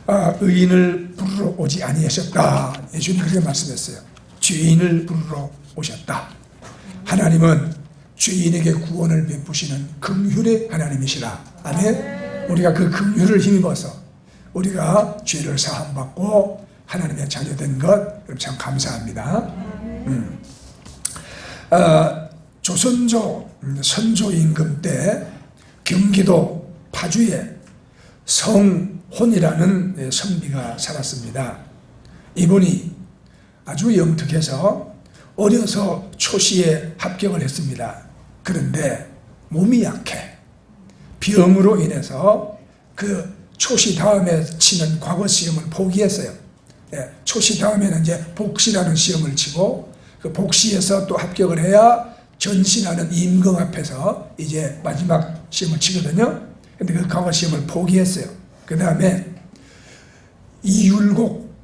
의인을 부르러 오지 아니하셨다. 예수님이 그렇게 말씀했어요. 죄인을 부르러 오셨다. 하나님은 죄인에게 구원을 베푸시는 긍휼의 하나님이시라. 아멘. 우리가 그 긍휼을 힘입어서 우리가 죄를 사함받고 하나님의 자녀된 것 참 감사합니다. 조선조 선조 임금 때 경기도 파주에 성혼이라는 선비가 살았습니다. 이분이 아주 영특해서 어려서 초시에 합격을 했습니다. 그런데 몸이 약해 병으로 인해서 그 초시 다음에 치는 과거 시험을 포기했어요. 초시 다음에는 이제 복시라는 시험을 치고 그 복시에서 또 합격을 해야 전시라는 임금 앞에서 이제 마지막 시험을 치거든요. 근데 그 과거 시험을 포기했어요. 그 다음에 이율곡,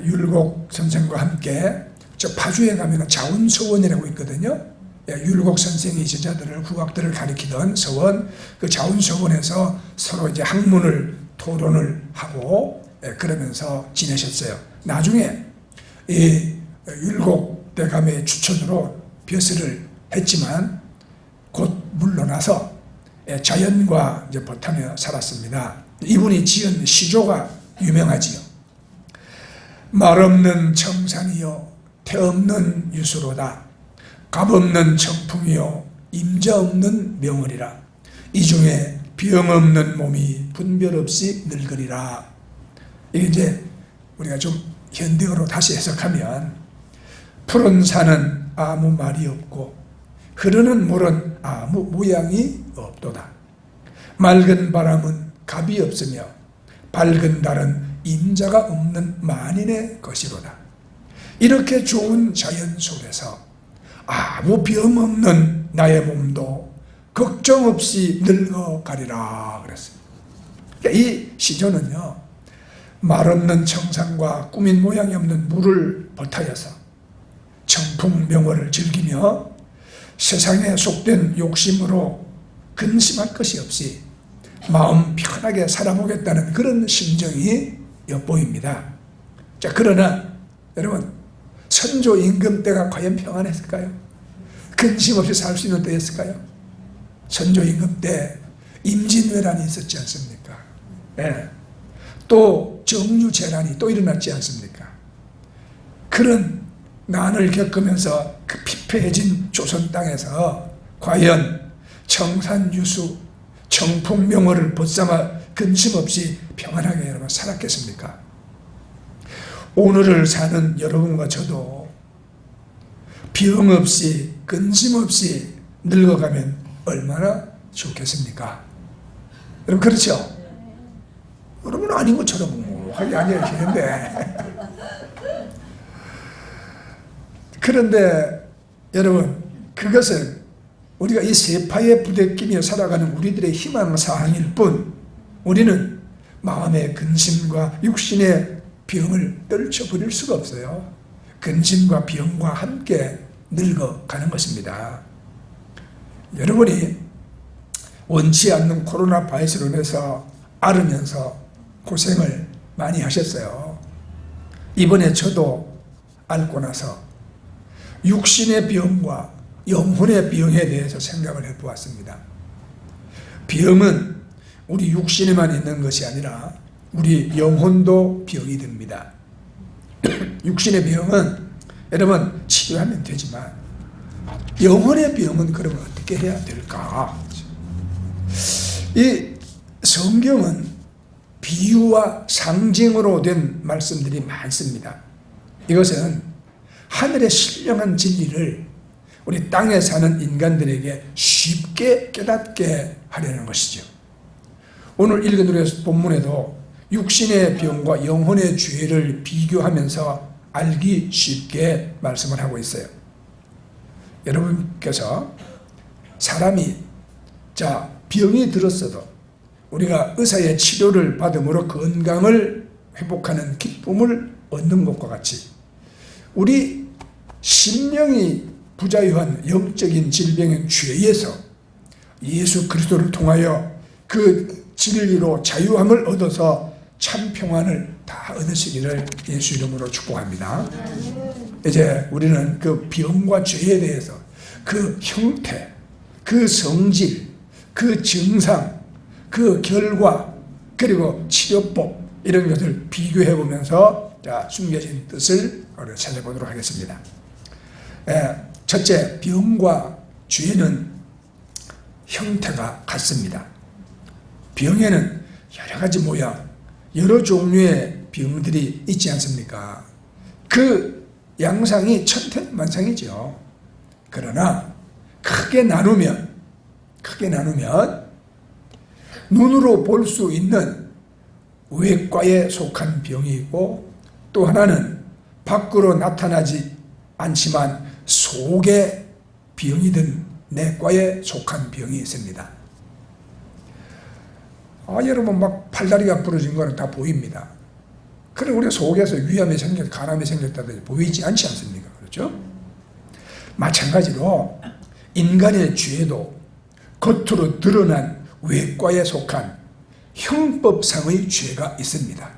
율곡 선생과 함께 저 파주에 가면 자운서원이라고 있거든요. 율곡 선생이 제자들을 국악들을 가리키던 서원, 그 자운서원에서 서로 이제 학문을 토론을 하고 그러면서 지내셨어요. 나중에 이 율곡 대감의 추천으로 벼슬을 했지만 곧 물러나서 자연과 이제 버타며 살았습니다. 이분이 지은 시조가 유명하지요. 말없는 청산이요 태없는 유수로다. 값없는 청풍이요 임자 없는 명월이라. 이 중에 병 없는 몸이 분별 없이 늙으리라. 이게 이제 우리가 좀 현대어로 다시 해석하면 푸른 산은 아무 말이 없고 흐르는 물은 아무 모양이 없도다. 맑은 바람은 값이 없으며 밝은 달은 임자가 없는 만인의 것이로다. 이렇게 좋은 자연 속에서 아무 병 없는 나의 몸도 걱정 없이 늙어가리라 그랬습니다. 이 시조는요, 말없는 청산과 꾸민 모양이 없는 물을 버타여서 청풍명월을 즐기며 세상에 속된 욕심으로 근심할 것이 없이 마음 편하게 살아보겠다는 그런 심정이 엿보입니다. 자, 그러나 여러분, 선조 임금 때가 과연 평안했을까요? 근심 없이 살 수 있는 때였을까요? 선조 임금 때 임진왜란이 있었지 않습니까? 또 정유재난이 또 일어났지 않습니까? 그런 난을 겪으면서 그 피폐해진 조선 땅에서 과연 청산유수, 청풍명월을 벗삼아 근심 없이 평안하게 여러분 살았겠습니까? 오늘을 사는 여러분과 저도 병 없이 근심 없이 늙어가면 얼마나 좋겠습니까? 여러분 그렇죠? 여러분 아닌 것처럼 하게 아니하시는데 그런데 여러분 그것은 우리가 이 세파에 부대끼며 살아가는 우리들의 희망사항일 뿐 우리는 마음의 근심과 육신의 병을 떨쳐버릴 수가 없어요. 근심과 병과 함께 늙어가는 것입니다. 여러분이 원치 않는 코로나 바이러스로 인해서 앓으면서 고생을 많이 하셨어요. 이번에 저도 앓고 나서 육신의 병과 영혼의 병에 대해서 생각을 해보았습니다. 병은 우리 육신에만 있는 것이 아니라 우리 영혼도 병이 됩니다. 육신의 병은 여러분 치료하면 되지만 영혼의 병은 그러면 어떻게 해야 될까? 이 성경은 비유와 상징으로 된 말씀들이 많습니다. 이것은 하늘의 신령한 진리를 우리 땅에 사는 인간들에게 쉽게 깨닫게 하려는 것이죠. 오늘 읽은 우리 본문에도 육신의 병과 영혼의 죄를 비교하면서 알기 쉽게 말씀을 하고 있어요. 여러분께서 사람이 병이 들었어도 우리가 의사의 치료를 받음으로 건강을 회복하는 기쁨을 얻는 것과 같이 우리 심령이 부자유한 영적인 질병인 죄에서 예수 그리스도를 통하여 그 진리로 자유함을 얻어서 참 평안을 다 얻으시기를 예수 이름으로 축복합니다. 이제 우리는 그 병과 죄에 대해서 그 형태, 그 성질, 그 증상, 그 결과, 그리고 치료법 이런 것을 비교해 보면서 숨겨진 뜻을 찾아보도록 하겠습니다. 첫째, 병과 죄는 형태가 같습니다. 병에는 여러 가지 모양, 여러 종류의 병들이 있지 않습니까? 그 양상이 천태만상이죠. 그러나 크게 나누면 눈으로 볼 수 있는 외과에 속한 병이 있고, 또 하나는 밖으로 나타나지 않지만 속에 병이 든 내과에 속한 병이 있습니다. 여러분 막 팔다리가 부러진 거는 다 보입니다. 그럼 우리 속에서 위암이 생겼다, 간암이 생겼다든지 보이지 않지 않습니까? 그렇죠? 마찬가지로 인간의 죄도 겉으로 드러난 외과에 속한 형법상의 죄가 있습니다.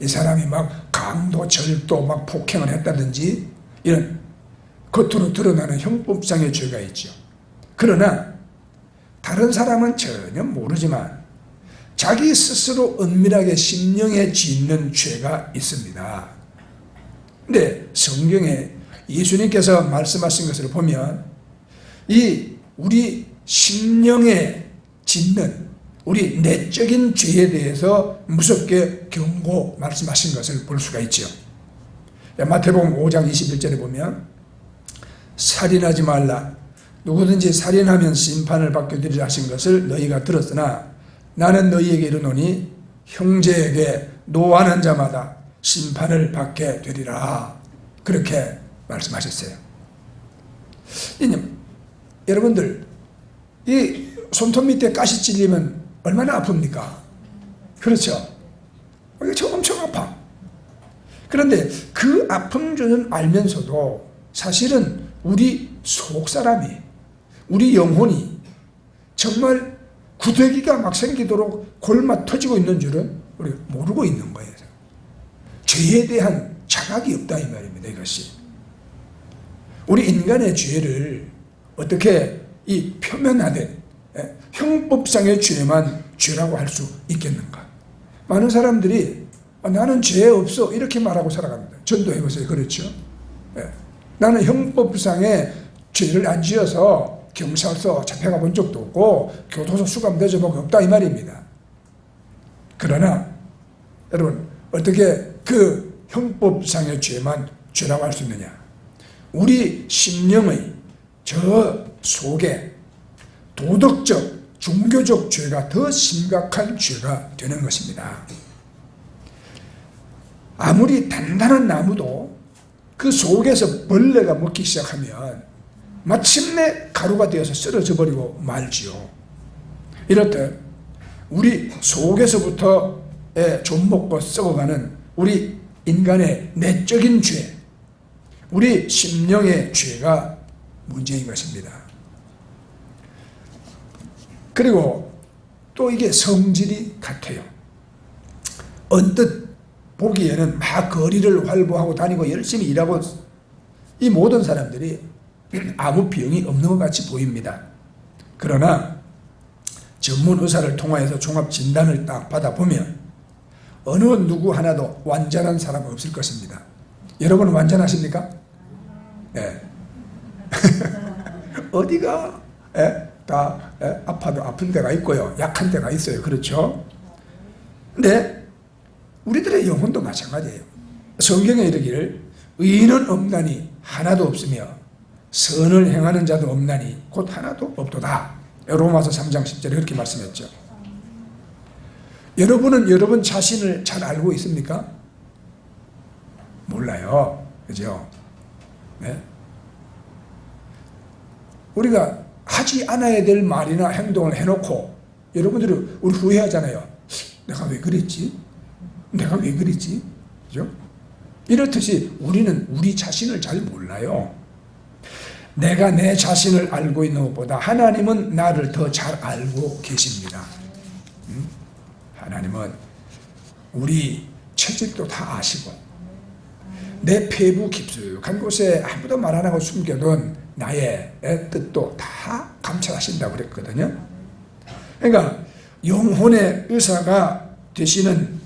이 사람이 막 강도, 절도, 막 폭행을 했다든지 이런 겉으로 드러나는 형법상의 죄가 있죠. 그러나 다른 사람은 전혀 모르지만 자기 스스로 은밀하게 심령에 짓는 죄가 있습니다. 근데 성경에 예수님께서 말씀하신 것을 보면 이 우리 심령에 짓는 우리 내적인 죄에 대해서 무섭게 경고 말씀하신 것을 볼 수가 있죠. 마태복음 5장 21절에 보면 살인하지 말라, 누구든지 살인하면 심판을 받게 되리라 하신 것을 너희가 들었으나 나는 너희에게 이르노니 형제에게 노하는 자마다 심판을 받게 되리라. 그렇게 말씀하셨어요. 여러분들 이 손톱 밑에 가시 찔리면 얼마나 아픕니까? 그렇죠? 이게 엄청 아파. 그런데 그 아픈 줄은 알면서도 사실은 우리 속사람이, 우리 영혼이 정말 구더기가 막 생기도록 골마 터지고 있는 줄은 우리가 모르고 있는 거예요. 죄에 대한 자각이 없다 이 말입니다. 이것이 우리 인간의 죄를 어떻게 이 표면화된 형법상의 죄만 죄라고 할 수 있겠는가? 많은 사람들이 나는 죄 없어 이렇게 말하고 살아갑니다. 전도해보세요. 그렇죠? 나는 형법상의 죄를 안 지어서 경찰서 잡혀가 본 적도 없고 교도소 수감되어 본 적 없다 이 말입니다. 그러나 여러분 어떻게 그 형법상의 죄만 죄라고 할 수 있느냐? 우리 심령의 저 속에 도덕적, 종교적 죄가 더 심각한 죄가 되는 것입니다. 아무리 단단한 나무도 그 속에서 벌레가 먹기 시작하면 마침내 가루가 되어서 쓰러져 버리고 말지요. 이렇듯 우리 속에서부터 좀 먹고 썩어가는 우리 인간의 내적인 죄, 우리 심령의 죄가 문제인 것입니다. 그리고 또 이게 성질이 같아요. 언뜻 보기에는 막 거리를 활보하고 다니고 열심히 일하고 이 모든 사람들이 아무 병이 없는 것 같이 보입니다. 그러나 전문 의사를 통하여서 종합 진단을 딱 받아보면 어느 누구 하나도 완전한 사람은 없을 것입니다. 여러분은 완전하십니까? 네. 어디가 다 아파도 아픈 데가 있고요, 약한 데가 있어요. 그렇죠? 근데 우리들의 영혼도 마찬가지예요. 성경에 이르기를 의인은 없나니 하나도 없으며 선을 행하는 자도 없나니 곧 하나도 없도다. 로마서 3장 10절에 그렇게 말씀했죠. 여러분은 여러분 자신을 잘 알고 있습니까? 몰라요. 그죠? 네? 우리가 하지 않아야 될 말이나 행동을 해놓고 여러분들이 우리 후회하잖아요. 내가 왜 그랬지? 내가 왜 그랬지? 그죠? 이렇듯이 우리는 우리 자신을 잘 몰라요. 내가 내 자신을 알고 있는 것보다 하나님은 나를 더 잘 알고 계십니다. 하나님은 우리 처질도 다 아시고 내 폐부 깊숙한 곳에 아무도 말 안 하고 숨겨둔 나의 뜻도 다 감찰하신다고 그랬거든요. 그러니까 영혼의 의사가 되시는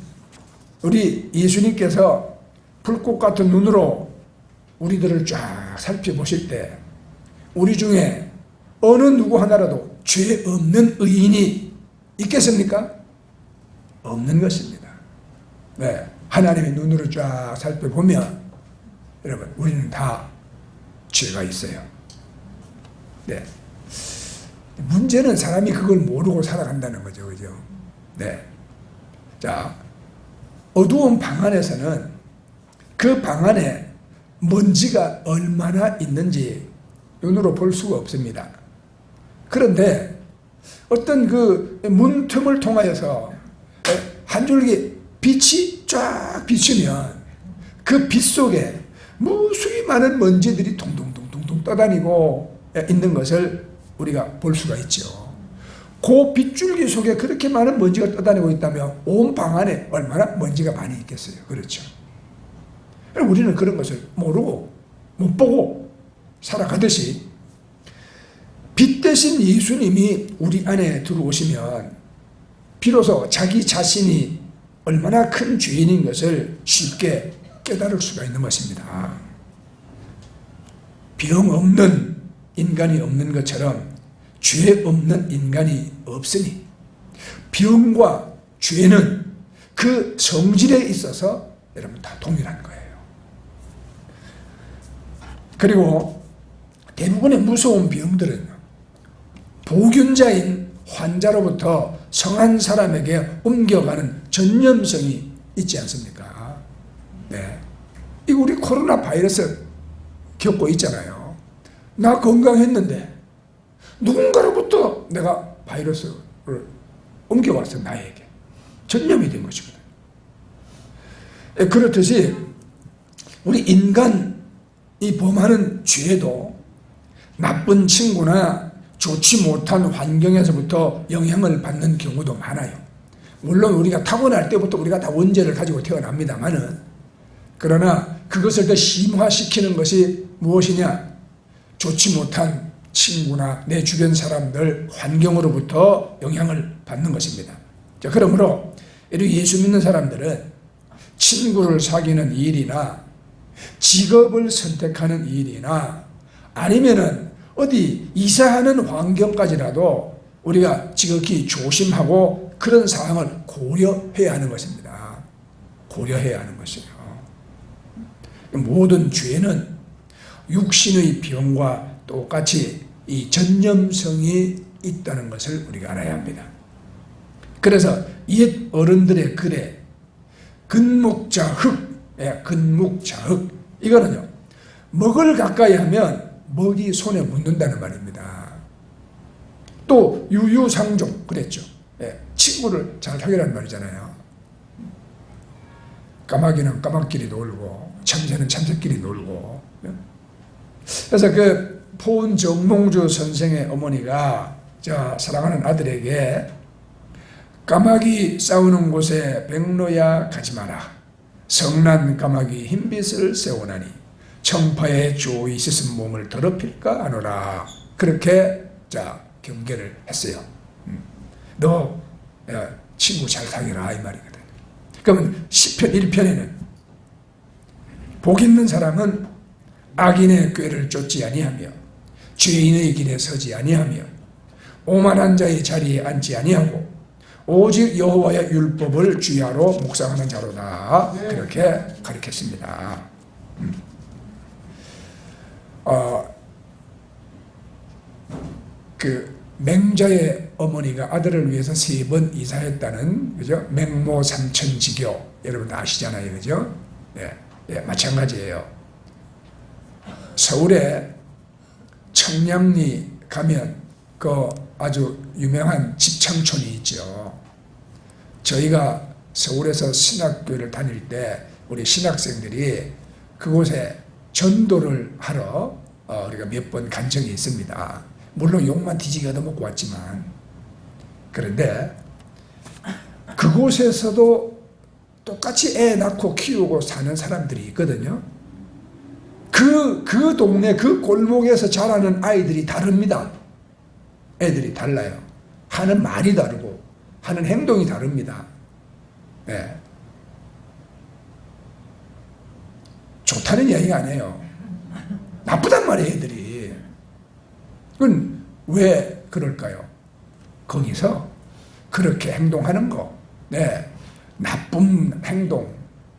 우리 예수님께서 불꽃 같은 눈으로 우리들을 쫙 살펴보실 때 우리 중에 어느 누구 하나라도 죄 없는 의인이 있겠습니까? 없는 것입니다. 네, 하나님의 눈으로 쫙 살펴보면 여러분 우리는 다 죄가 있어요. 네. 문제는 사람이 그걸 모르고 살아간다는 거죠. 그죠? 네. 자, 어두운 방 안에서는 그 방 안에 먼지가 얼마나 있는지 눈으로 볼 수가 없습니다. 그런데 어떤 그 문틈을 통하여서 한 줄기 빛이 쫙 비추면 그 빛 속에 무수히 많은 먼지들이 동동동동동 떠다니고 있는 것을 우리가 볼 수가 있죠. 그 빗줄기 속에 그렇게 많은 먼지가 떠다니고 있다면 온 방 안에 얼마나 먼지가 많이 있겠어요. 그렇죠. 우리는 그런 것을 모르고 못 보고 살아가듯이 빛 대신 예수님이 우리 안에 들어오시면 비로소 자기 자신이 얼마나 큰 죄인인 것을 쉽게 깨달을 수가 있는 것입니다. 병 없는 인간이 없는 것처럼 죄 없는 인간이 없으니 병과 죄는 그 성질에 있어서 여러분 다 동일한 거예요. 그리고 대부분의 무서운 병들은 보균자인 환자로부터 성한 사람에게 옮겨가는 전염성이 있지 않습니까? 네. 이거 우리 코로나 바이러스 겪고 있잖아요. 나 건강했는데 누군가로부터 내가 바이러스를 옮겨왔어. 나에게 전염이 된 것이거든. 그렇듯이 우리 인간이 범하는 죄도 나쁜 친구나 좋지 못한 환경에서부터 영향을 받는 경우도 많아요. 물론 우리가 타고날 때부터 우리가 다 원죄를 가지고 태어납니다만은, 그러나 그것을 더 심화시키는 것이 무엇이냐? 좋지 못한 친구나 내 주변 사람들, 환경으로부터 영향을 받는 것입니다. 자, 그러므로 예수 믿는 사람들은 친구를 사귀는 일이나 직업을 선택하는 일이나 아니면은 어디 이사하는 환경까지라도 우리가 지극히 조심하고 그런 사항을 고려해야 하는 것입니다. 고려해야 하는 것이에요. 모든 죄는 육신의 병과 똑같이 이 전염성이 있다는 것을 우리가 알아야 합니다. 그래서 옛 어른들의 글에 근묵자흑, 근묵자흑, 이거는요, 먹을 가까이 하면 먹이 손에 묻는다는 말입니다. 또 유유상종 그랬죠. 친구를 잘 사귀라는 말이잖아요. 까마귀는 까마귀끼리 놀고 참새는 참새끼리 놀고. 그래서 그 포은 정몽주 선생의 어머니가 저 사랑하는 아들에게 까마귀 싸우는 곳에 백로야 가지 마라. 성난 까마귀 흰빛을 세우나니 청파에 조이 씻은 몸을 더럽힐까 하노라. 그렇게 자 경계를 했어요. 너 친구 잘 사귀라 이 말이거든. 그러면 시편 1편에는 복 있는 사람은 악인의 꾀를 쫓지 아니하며 죄인의 길에 서지 아니하며 오만한 자의 자리에 앉지 아니하고 오직 여호와의 율법을 주야로 묵상하는 자로다. 그렇게 가르쳤습니다. 그 맹자의 어머니가 아들을 위해서 3번 이사했다는, 그죠? 맹모 삼천지교 여러분 다 아시잖아요, 그죠? 마찬가지예요. 서울에 청량리 가면 그 아주 유명한 집창촌이 있죠. 저희가 서울에서 신학교를 다닐 때 우리 신학생들이 그곳에 전도를 하러 우리가 몇 번 간 적이 있습니다. 물론 욕만 뒤지게 얻어먹고 왔지만, 그런데 그곳에서도 똑같이 애 낳고 키우고 사는 사람들이 있거든요. 그 동네 그 골목에서 자라는 아이들이 다릅니다. 애들이 달라요. 하는 말이 다르고 하는 행동이 다릅니다. 예. 좋다는 이야기가 아니에요. 나쁘단 말이에요, 애들이. 그건 왜 그럴까요? 거기서 그렇게 행동하는 거, 네, 나쁜 행동,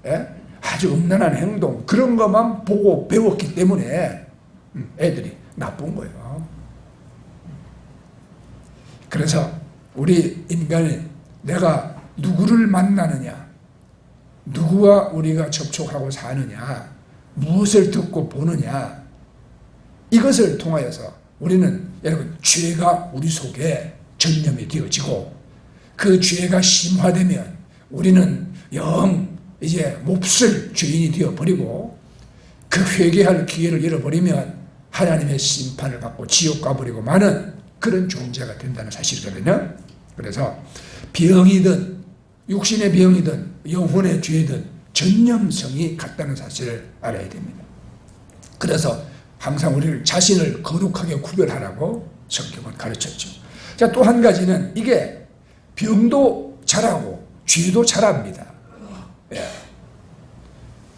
예? 아주 음란한 행동, 그런 것만 보고 배웠기 때문에 애들이 나쁜 거예요. 그래서 우리 인간이 내가 누구를 만나느냐, 누구와 우리가 접촉하고 사느냐, 무엇을 듣고 보느냐, 이것을 통하여서 우리는 여러분 죄가 우리 속에 전념이 되어지고 그 죄가 심화되면 우리는 영 이제 몹쓸 죄인이 되어버리고 그 회개할 기회를 잃어버리면 하나님의 심판을 받고 지옥 가버리고 마는 그런 존재가 된다는 사실이거든요. 그래서 병이든 육신의 병이든 영혼의 죄든 전념성이 같다는 사실을 알아야 됩니다. 그래서 항상 우리를 자신을 거룩하게 구별하라고 성경은 가르쳤죠. 자, 또 한 가지는 이게 병도 잘하고 죄도 잘합니다. 예.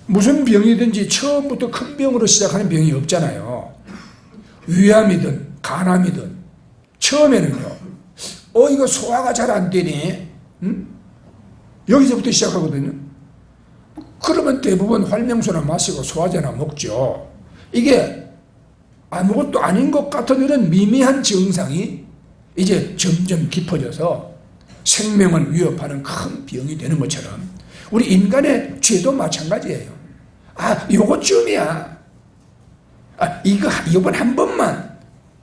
무슨 병이든지 처음부터 큰 병으로 시작하는 병이 없잖아요. 위암이든 간암이든 처음에는요, 이거 소화가 잘 안 되니? 여기서부터 시작하거든요. 그러면 대부분 활명수나 마시고 소화제나 먹죠. 이게 아무것도 아닌 것 같은 이런 미미한 증상이 이제 점점 깊어져서 생명을 위협하는 큰 병이 되는 것처럼 우리 인간의 죄도 마찬가지예요. 요것쯤이야. 이번 한 번만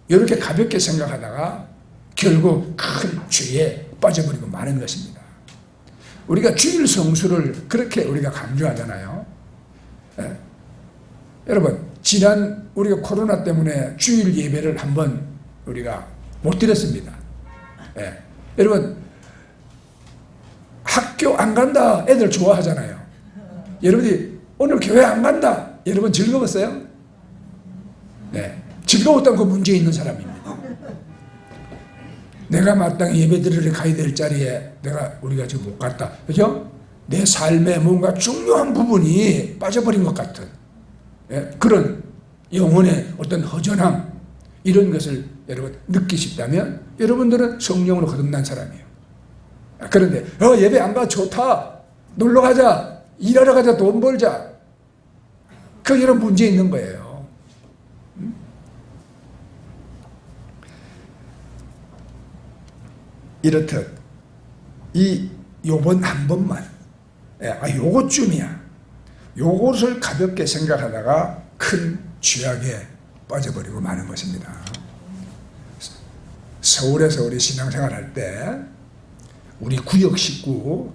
이렇게 가볍게 생각하다가 결국 큰 죄에 빠져버리고 마는 것입니다. 우리가 주일 성수를 그렇게 우리가 강조하잖아요. 예. 여러분, 지난 우리가 코로나 때문에 주일 예배를 한번 우리가 못 드렸습니다. 예. 여러분, 학교 안 간다 애들 좋아하잖아요. 여러분이 오늘 교회 안 간다, 여러분 즐거웠어요? 네, 즐거웠던 그 문제에 있는 사람입니다. 내가 마땅히 예배 드리러 가야 될 자리에 우리가 지금 못 갔다, 그죠? 내 삶에 뭔가 중요한 부분이 빠져버린 것 같은, 예? 그런 영혼의 어떤 허전함, 이런 것을 여러분 느끼신다면 여러분들은 성령으로 거듭난 사람이에요. 그런데 예배 안 가, 좋다, 놀러 가자, 일하러 가자, 돈 벌자, 그 이런 문제 있는 거예요. 이렇듯 요번 한 번만, 요것쯤이야, 요것을 가볍게 생각하다가 큰 죄악에 빠져버리고 마는 것입니다. 서울에서 우리 신앙생활 할 때 우리 구역 식구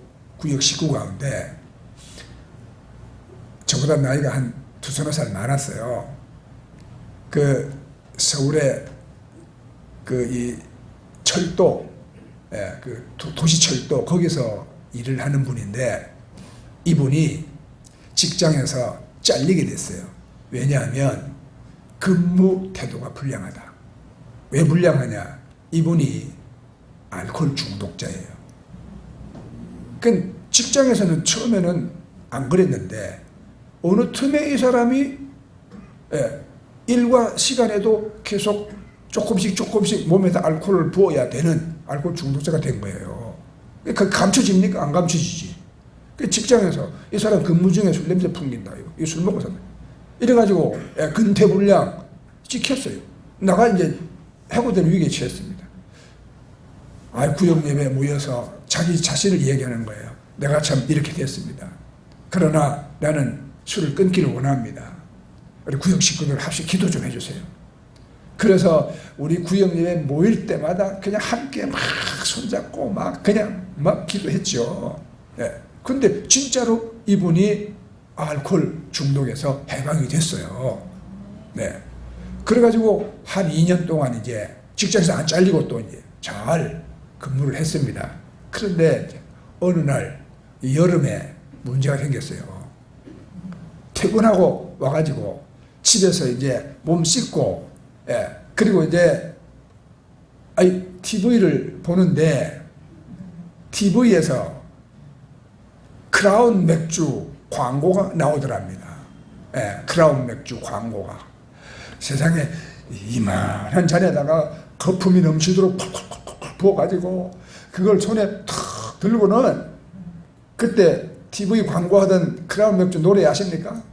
가운데 저보다 나이가 한 두서너 살 많았어요. 그 서울의 이 철도, 그 도시철도 거기서 일을 하는 분인데 이분이 직장에서 잘리게 됐어요. 왜냐하면 근무 태도가 불량하다. 왜 불량하냐? 이분이 알코올 중독자예요. 그 직장에서는 처음에는 안 그랬는데 어느 틈에 이 사람이 일과 시간에도 계속 조금씩 몸에다 알코올을 부어야 되는 알코올 중독자가 된 거예요. 그 감춰집니까? 안 감춰지지. 그 직장에서 이 사람 근무 중에 술 냄새 풍긴다, 이거 술 먹고 산다, 이래가지고 근태불량 찍혔어요. 나가 이제 해고된 위기에 처했습니다. 구역 예배에 모여서 자기 자신을 얘기하는 거예요. 내가 참 이렇게 됐습니다. 그러나 나는 술을 끊기를 원합니다. 우리 구역 식구들 합시 기도 좀 해주세요. 그래서 우리 구역 예배 모일 때마다 그냥 함께 막 손잡고 막 기도했죠. 근데 진짜로 이분이 알코올 중독에서 해방이 됐어요. 그래가지고 한 2년 동안 이제 직장에서 안 잘리고 또 이제 잘 근무를 했습니다. 그런데 어느 날 여름에 문제가 생겼어요. 퇴근하고 와가지고 집에서 이제 몸 씻고, 예, 그리고 이제 TV를 보는데 TV에서 크라운 맥주 광고가 나오더랍니다. 예, 크라운 맥주 광고가. 세상에 이만한 잔에다가 거품이 넘치도록 팍팍팍 부어가지고 그걸 손에 탁 들고는, 그때 TV 광고하던 크라운 맥주 노래 아십니까?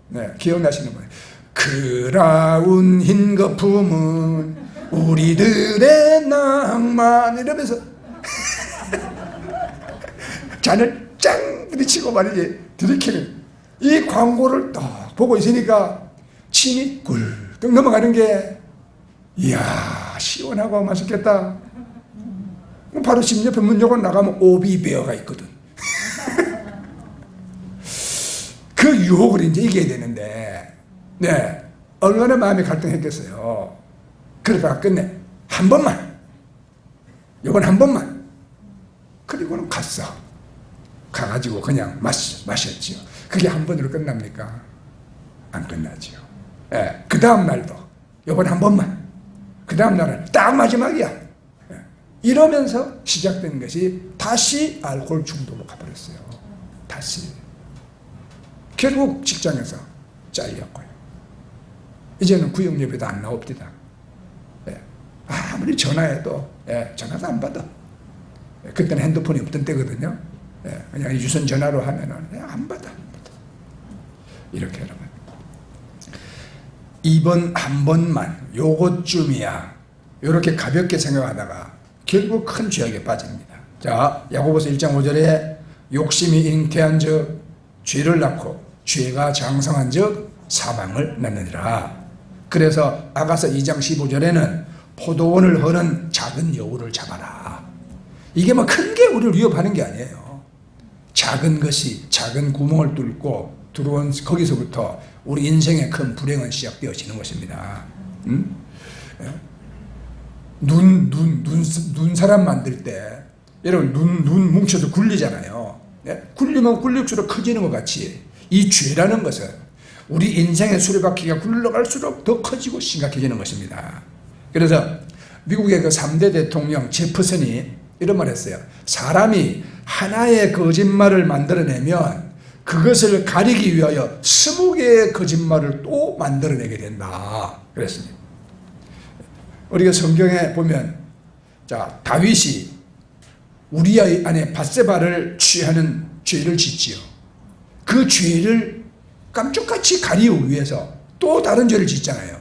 네, 기억나시는 분이 크라운 흰 거품은 우리들의 낭만 이러면서 잔을 짱 부딪히고 말이지 들이키는 이 광고를 딱 보고 있으니까 침이 꿀떡 넘어가는 게, 이야 시원하고 맛있겠다. 바로 집 옆에 문 열고 나가면 오비베어가 있거든. 그 유혹을 이제 이겨야 되는데, 네, 얼마나 마음이 갈등했겠어요. 그러다가 끝내 한 번만, 이번 한 번만. 그리고는 갔어. 가가지고 그냥 마셨지요. 그게 한 번으로 끝납니까? 안 끝나지요. 예, 그 다음 날도 이번 한 번만, 그 다음 날은 딱 마지막이야. 예, 이러면서 시작된 것이 다시 알코올 중독으로 가버렸어요. 다시. 결국 직장에서 잘렸고요. 이제는 구역 예배도 안 나옵니다. 예, 아무리 전화해도, 예, 전화도 안 받아. 예, 그때는 핸드폰이 없던 때거든요. 예, 그냥 유선 전화로 하면은 안 받아. 이렇게 여러분. 이번 한 번만, 요것쯤이야. 이렇게 가볍게 생각하다가 결국 큰 죄악에 빠집니다. 자, 야고보서 1장 5절에 욕심이 잉태한 즉 죄를 낳고 죄가 장성한 즉 사망을 낳느니라. 그래서 아가서 2장 15절에는 포도원을 허는 작은 여우를 잡아라. 이게 뭐 큰 게 우리를 위협하는 게 아니에요. 작은 것이 작은 구멍을 뚫고 들어온 거기서부터 우리 인생의 큰 불행은 시작되어지는 것입니다. 눈사람 만들 때 여러분 눈 뭉쳐서 굴리잖아요. 네? 굴리면 굴릴수록 커지는 것 같이 이 죄라는 것은 우리 인생의 수레바퀴가 굴러갈수록 더 커지고 심각해지는 것입니다. 그래서 미국의 그 3대 대통령 제퍼슨이 이런 말 했어요. 사람이 하나의 거짓말을 만들어내면 그것을 가리기 위하여 20개의 거짓말을 또 만들어내게 된다. 그랬습니다. 우리가 성경에 보면, 자, 다윗이 우리아 아내 밧세바를 취하는 죄를 짓지요. 그 죄를 깜짝같이 가리기 위해서 또 다른 죄를 짓잖아요.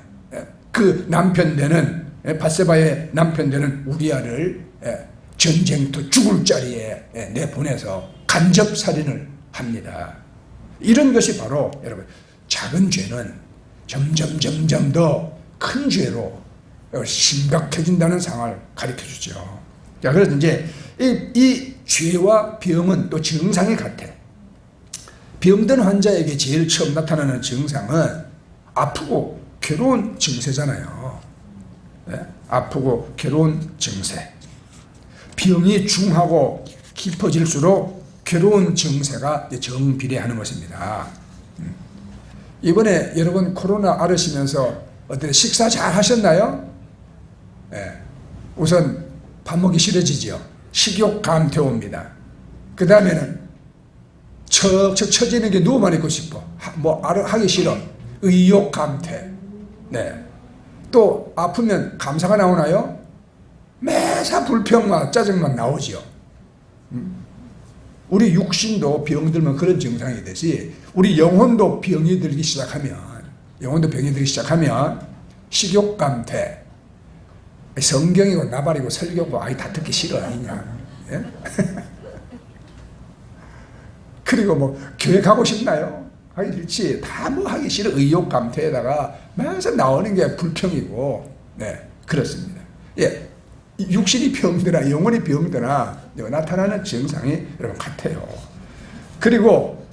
그 남편 되는, 밧세바의 남편 되는 우리아를 전쟁터 죽을 자리에 내보내서 간접 살인을 합니다. 이런 것이 바로 여러분 작은 죄는 점점 더 큰 죄로 심각해진다는 상황을 가르쳐 주죠. 자, 그래서 이제 이 죄와 병은 또 증상이 같아. 병든 환자에게 제일 처음 나타나는 증상은 아프고 괴로운 증세잖아요. 네? 아프고 괴로운 증세. 병이 중하고 깊어질수록 괴로운 증세가 정비례하는 것입니다. 이번에 여러분 코로나 앓으시면서 어때 식사 잘 하셨나요? 네. 우선 밥 먹기 싫어지죠. 식욕 감퇴 옵니다. 그 다음에는 척척 처지는 게 누워만 있고 싶어. 뭐 하기 싫어. 의욕 감퇴. 네. 또 아프면 감사가 나오나요? 매사 불평과 짜증만 나오지요. 우리 육신도 병들면 그런 증상이 되지, 우리 영혼도 병이 들기 시작하면, 식욕 감퇴, 성경이고 나발이고 설교고 아이 다 듣기 싫어 아니냐. 예? 그리고 뭐 교회 가고 싶나요? 하기 싫지. 다 뭐 하기 싫어. 의욕 감퇴에다가 매사 나오는 게 불평이고, 네, 그렇습니다. 예. 육신이 병드나 영혼이 병드나 나타나는 증상이 여러분 같아요. 그리고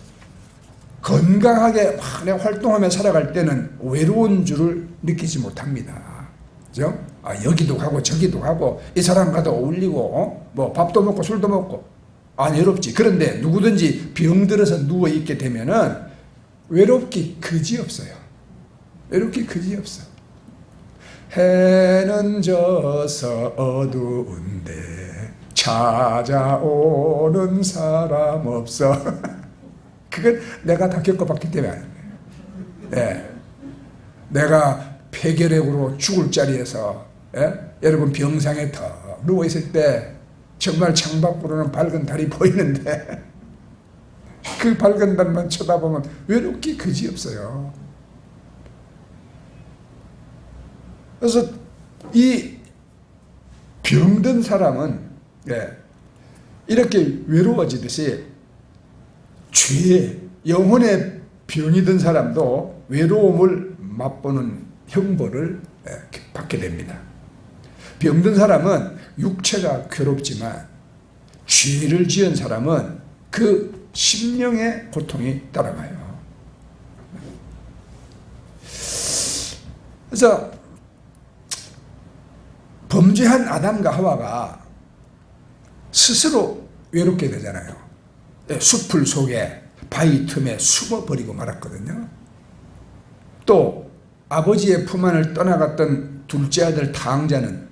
건강하게 내가 활동하며 살아갈 때는 외로운 줄을 느끼지 못합니다. 그죠? 여기도 가고 저기도 가고 이 사람과도 어울리고 뭐 밥도 먹고 술도 먹고 안 외롭지. 그런데 누구든지 병들어서 누워있게 되면은 외롭기 그지없어요. 외롭기 그지없어. 해는 져서 어두운데 찾아오는 사람 없어. 그건 내가 다 겪어봤기 때문에 아는 거예요. 예. 내가 폐결핵으로 죽을 자리에서, 예? 여러분 병상에 더 누워있을 때 정말 창밖으로는 밝은 달이 보이는데 그 밝은 달만 쳐다보면 외롭기 그지없어요. 그래서 이 병든 사람은, 예, 이렇게 외로워지듯이 죄, 영혼의 병이 든 사람도 외로움을 맛보는 형벌을 받게 됩니다. 병든 사람은 육체가 괴롭지만 죄를 지은 사람은 그 심령의 고통이 따라가요. 그래서 범죄한 아담과 하와가 스스로 외롭게 되잖아요. 숲풀 속에 바위 틈에 숨어버리고 말았거든요. 또 아버지의 품 안을 떠나갔던 둘째 아들 다항자는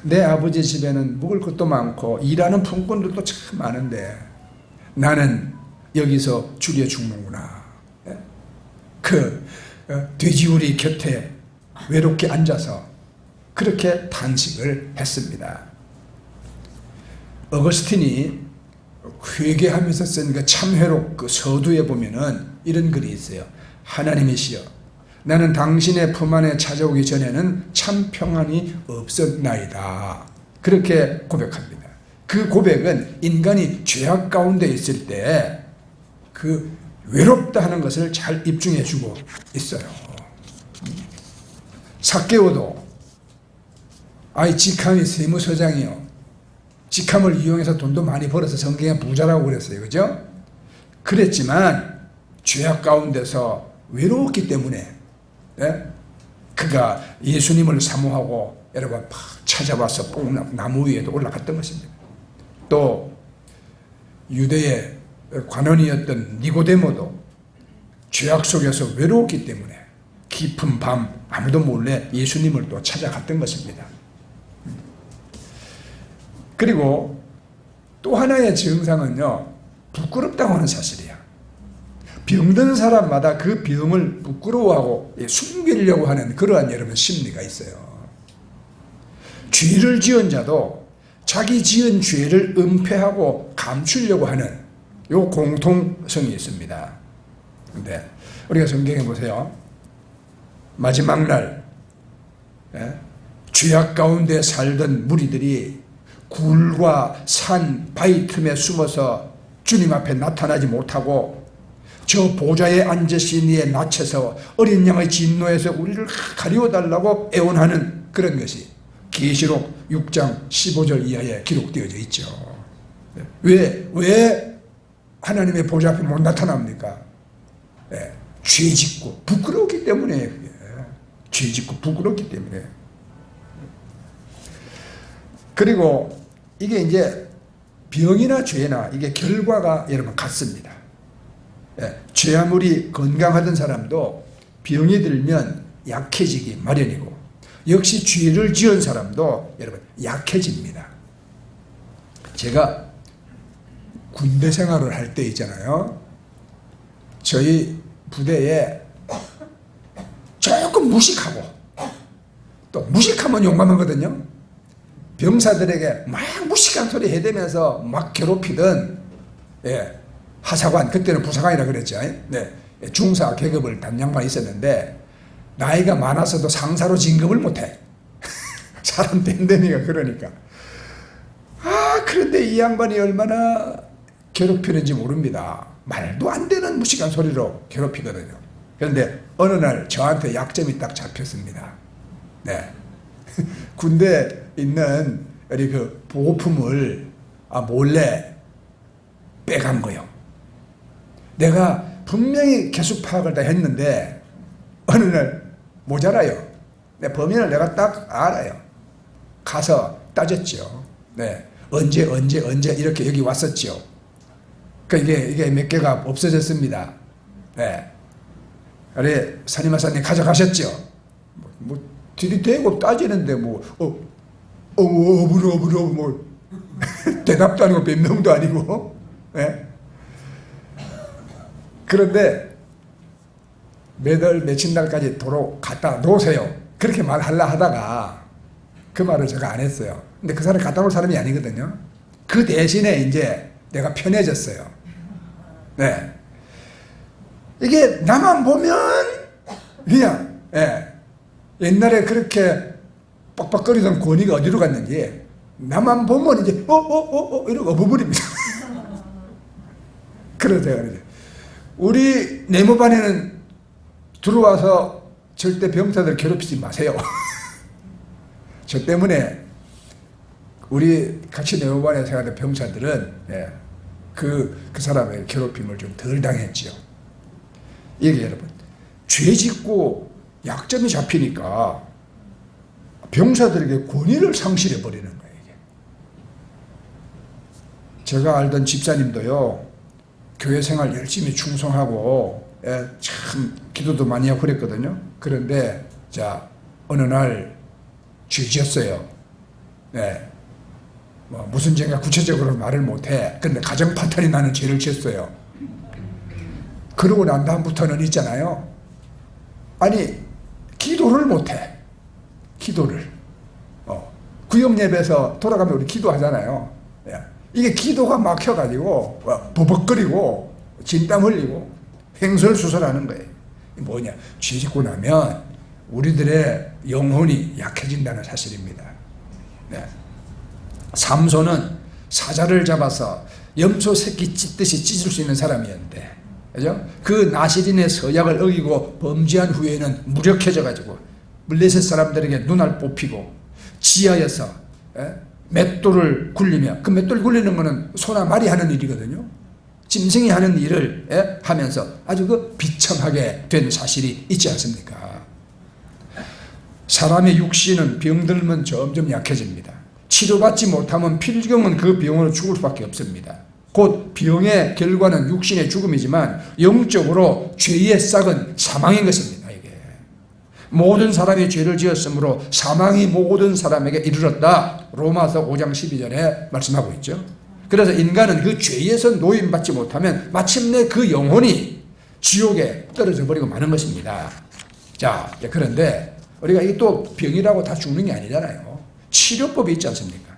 내 아버지 집에는 먹을 것도 많고 일하는 품꾼들도 참 많은데 나는 여기서 죽여 죽는구나. 그 돼지우리 곁에 외롭게 앉아서 그렇게 탄식을 했습니다. 어거스틴이 회개하면서 쓴 그 참회록 그 서두에 보면은 이런 글이 있어요. 하나님이시여, 나는 당신의 품 안에 찾아오기 전에는 참 평안이 없었나이다. 그렇게 고백합니다. 그 고백은 인간이 죄악 가운데 있을 때 그 외롭다 하는 것을 잘 입증해 주고 있어요. 삭개오도 직함이 세무서장이요, 직함을 이용해서 돈도 많이 벌어서 성경에 부자라고 그랬어요. 그죠? 그랬지만 죄악 가운데서 외로웠기 때문에, 예? 그가 예수님을 사모하고 여러분 막 찾아와서 나무 위에도 올라갔던 것입니다. 또 유대의 관원이었던 니고데모도 죄악 속에서 외로웠기 때문에 깊은 밤 아무도 몰래 예수님을 또 찾아갔던 것입니다. 그리고 또 하나의 증상은요, 부끄럽다고 하는 사실이야. 병든 사람마다 그 병을 부끄러워하고 숨기려고 하는 그러한 여러분 심리가 있어요. 죄를 지은 자도 자기 지은 죄를 은폐하고 감추려고 하는 요 공통성이 있습니다. 근데 우리가 성경에 보세요. 마지막 날, 죄악 가운데 살던 무리들이 굴과 산, 바위 틈에 숨어서 주님 앞에 나타나지 못하고 저 보좌에 앉으신 이에 낯에서 어린 양의 진노에서 우리를 가리워달라고 애원하는 그런 것이 계시록 6장 15절 이하에 기록되어져 있죠. 왜 하나님의 보좌 앞에 못 나타납니까? 죄 짓고 부끄럽기 때문에. 죄 짓고 부끄럽기 때문에. 그리고 이게 이제 병이나 죄나 이게 결과가 여러분 같습니다. 죄 아무리 건강하던 사람도 병이 들면 약해지기 마련이고, 역시 죄를 지은 사람도 여러분 약해집니다. 제가 군대 생활을 할 때 있잖아요. 저희 부대에 조금 무식하고, 또 무식하면 용감하거든요. 병사들에게 막 무식한 소리 해대면서 막 괴롭히던, 하사관, 그때는 부사관이라 그랬죠. 중사 계급을 단양만 있었는데 나이가 많아서도 상사로 진급을 못해. 사람 댕댕이가 그러니까. 그런데 이 양반이 얼마나 괴롭히는지 모릅니다. 말도 안 되는 무식한 소리로 괴롭히거든요. 그런데 어느 날 저한테 약점이 딱 잡혔습니다. 군대에 있는 우리 그 보호품을 몰래 빼간 거요. 내가 분명히 개수 파악을 다 했는데 어느 날 모자라요. 범인을 내가 딱 알아요. 가서 따졌죠. 언제 이렇게 여기 왔었죠. 그러니까 이게 몇 개가 없어졌습니다. 네. 그래 산이마사님 가져가셨죠. 뭐 들이대고 따지는데 어부러 뭐 대답도 아니고 변명도 아니고. 네. 그런데 며칠 날까지 도로 갖다 놓으세요. 그렇게 말하려 하다가 그 말을 제가 안 했어요. 근데 그 사람이 갖다 놓을 사람이 아니거든요. 그 대신에 이제 내가 편해졌어요. 네. 이게 나만 보면 그냥 옛날에 그렇게 빡빡거리던 권위가 어디로 갔는지 나만 보면 이제 이러고 어부부립니다. 그러세요. 우리 네모반에는 들어와서 절대 병사들 괴롭히지 마세요. 저 때문에 우리 같이 네모반에 생활하는 병사들은 그 사람의 괴롭힘을 좀 덜 당했죠. 이게 여러분 죄 짓고 약점이 잡히니까 병사들에게 권위를 상실해 버리는 거예요. 이게. 제가 알던 집사님도요, 교회 생활 열심히 충성하고 참 기도도 많이 하고 그랬거든요. 그런데 자 어느 날 죄 지었어요. 네. 뭐 무슨 죄가 구체적으로 말을 못해. 근데 가정 파탄이 나는 죄를 지었어요. 그러고 난 다음부터는 있잖아요. 아니 기도를 못해. 기도를. 구역 예배에서 돌아가면 우리 기도하잖아요. 이게 기도가 막혀가지고 버벅거리고 진땀 흘리고 횡설수설하는 거예요. 뭐냐? 죄 짓고 나면 우리들의 영혼이 약해진다는 사실입니다. 네. 삼손은 사자를 잡아서 염소 새끼 찢듯이 찢을 수 있는 사람이었는데, 그죠? 그 나시린의 서약을 어기고 범죄한 후에는 무력해져가지고 블레셋 사람들에게 눈알 뽑히고 지하에서 맷돌을 굴리며, 그 맷돌 굴리는 거는 소나 말이 하는 일이거든요. 짐승이 하는 일을 하면서 아주 그 비참하게 된 사실이 있지 않습니까? 사람의 육신은 병들면 점점 약해집니다. 치료받지 못하면 필경은 그 병으로 죽을 수밖에 없습니다. 곧 병의 결과는 육신의 죽음이지만 영적으로 죄의 싹은 사망인 것입니다. 이게 모든 사람이 죄를 지었으므로 사망이 모든 사람에게 이르렀다. 로마서 5장 12절에 말씀하고 있죠. 그래서 인간은 그 죄에서 노임받지 못하면 마침내 그 영혼이 지옥에 떨어져 버리고 마는 것입니다. 자, 그런데 우리가 이게 또 병이라고 다 죽는 게 아니잖아요. 치료법이 있지 않습니까?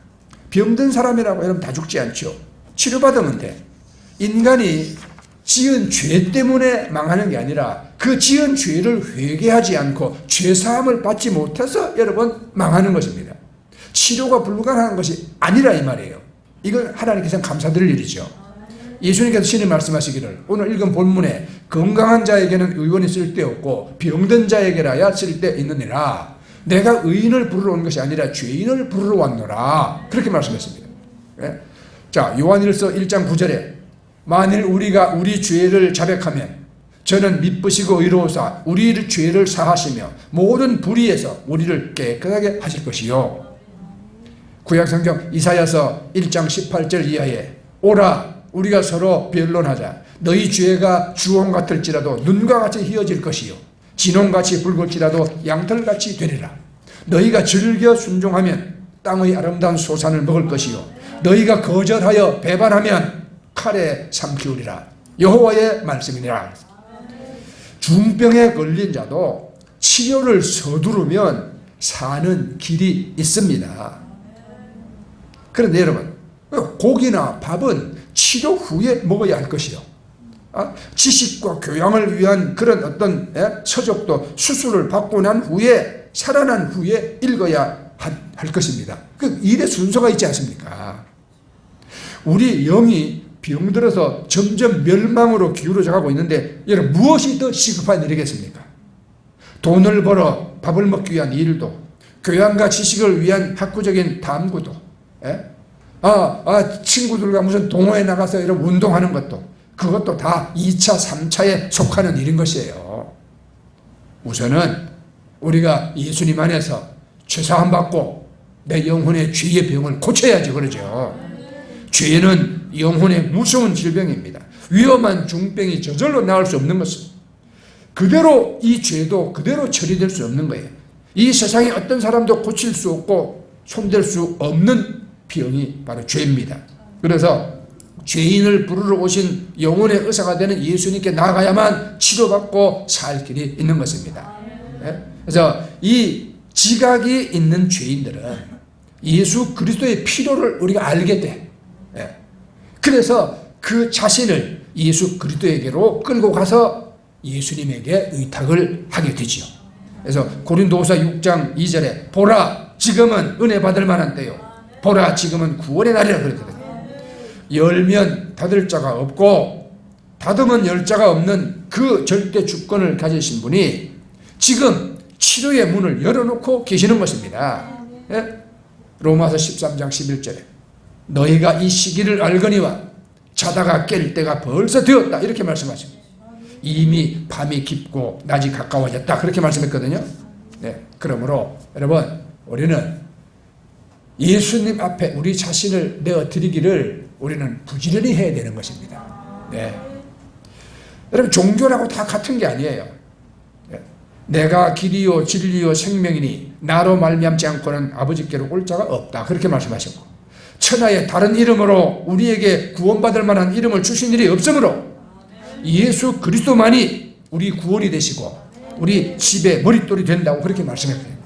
병든 사람이라고 여러분 다 죽지 않죠. 치료받으면 돼. 인간이 지은 죄 때문에 망하는 게 아니라 그 지은 죄를 회개하지 않고 죄사함을 받지 못해서 여러분 망하는 것입니다. 치료가 불가능한 것이 아니라 이 말이에요. 이건 하나님께서 감사드릴 일이죠. 예수님께서 신이 말씀하시기를 오늘 읽은 본문에 건강한 자에게는 의원이 쓸데없고 병든 자에게라야 쓸데있느니라. 내가 의인을 부르러 온 것이 아니라 죄인을 부르러 왔노라. 그렇게 말씀했습니다. 네? 자, 요한일서 1장 9절에 만일 우리가 우리 죄를 자백하면 저는 미쁘시고 의로우사 우리 죄를 사하시며 모든 불의에서 우리를 깨끗하게 하실 것이요. 구약성경 이사야서 1장 18절 이하에 오라 우리가 서로 변론하자. 너희 죄가 주홍 같을지라도 눈과 같이 희어질 것이요 진홍같이 붉을지라도 양털같이 되리라. 너희가 즐겨 순종하면 땅의 아름다운 소산을 먹을 것이요 너희가 거절하여 배반하면 칼에 삼키우리라. 여호와의 말씀이니라. 중병에 걸린 자도 치료를 서두르면 사는 길이 있습니다. 그런데 여러분, 고기나 밥은 치료 후에 먹어야 할 것이요. 지식과 교양을 위한 그런 어떤 서적도 수술을 받고 난 후에 살아난 후에 읽어야 할 것입니다. 그 일의 순서가 있지 않습니까? 우리 영이 병들어서 점점 멸망으로 기울어져 가고 있는데 여러분 무엇이 더 시급한 일이겠습니까? 돈을 벌어 밥을 먹기 위한 일도 교양과 지식을 위한 학구적인 탐구도 친구들과 무슨 동호회 나가서 이런 운동하는 것도 그것도 다 2차, 3차에 속하는 일인 것이에요. 우선은 우리가 예수님 안에서 죄사함 받고 내 영혼의 죄의 병을 고쳐야지 그러죠. 죄는 영혼의 무서운 질병입니다. 위험한 중병이 저절로 나을 수 없는 것은 그대로 이 죄도 그대로 처리될 수 없는 거예요. 이 세상에 어떤 사람도 고칠 수 없고 손댈 수 없는 병이 바로 죄입니다. 그래서 죄인을 부르러 오신 영혼의 의사가 되는 예수님께 나아가야만 치료받고 살 길이 있는 것입니다. 그래서 이 지각이 있는 죄인들은 예수 그리스도의 필요를 우리가 알게 돼. 그래서 그 자신을 예수 그리스도에게로 끌고 가서 예수님에게 의탁을 하게 되지요. 그래서 고린도후서 6장 2절에 보라 지금은 은혜 받을 만한 때요, 보라 지금은 구원의 날이라 그랬거든요. 열면 닫을 자가 없고 닫으면 열 자가 없는 그 절대 주권을 가지신 분이 지금 치료의 문을 열어놓고 계시는 것입니다. 로마서 13장 11절에 너희가 이 시기를 알거니와 자다가 깰 때가 벌써 되었다 이렇게 말씀하십니다. 이미 밤이 깊고 낮이 가까워졌다 그렇게 말씀했거든요. 그러므로 여러분 우리는 예수님 앞에 우리 자신을 내어드리기를 우리는 부지런히 해야 되는 것입니다. 여러분 종교라고 다 같은 게 아니에요. 내가 길이요 진리요 생명이니 나로 말미암지 않고는 아버지께로 올 자가 없다 그렇게 말씀하셨고, 천하의 다른 이름으로 우리에게 구원받을 만한 이름을 주신 일이 없으므로 예수 그리스도만이 우리 구원이 되시고 우리 집의 머릿돌이 된다고 그렇게 말씀했어요.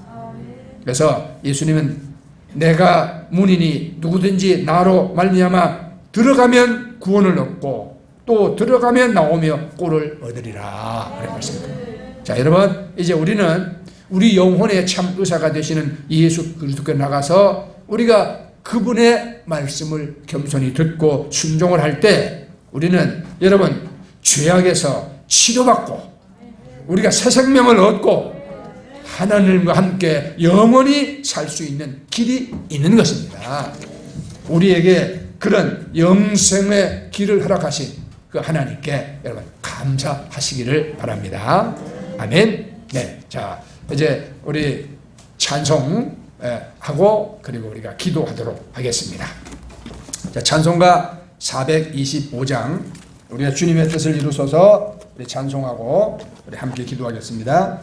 그래서 예수님은 내가 문이니 누구든지 나로 말미암아 들어가면 구원을 얻고 또 들어가면 나오며 꼴을 얻으리라 그렇게 말씀합니다. 자 여러분, 이제 우리는 우리 영혼의 참 의사가 되시는 예수 그리스도께 나가서 우리가 그분의 말씀을 겸손히 듣고 순종을 할 때 우리는 여러분 죄악에서 치료받고 우리가 새 생명을 얻고 하나님과 함께 영원히 살 수 있는 길이 있는 것입니다. 우리에게 그런 영생의 길을 허락하신 그 하나님께 여러분 감사하시기를 바랍니다. 아멘. 네, 자 이제 우리 찬송하고 그리고 우리가 기도하도록 하겠습니다. 자, 찬송가 425장 우리가 주님의 뜻을 이루소서 우리 찬송하고 우리 함께 기도하겠습니다.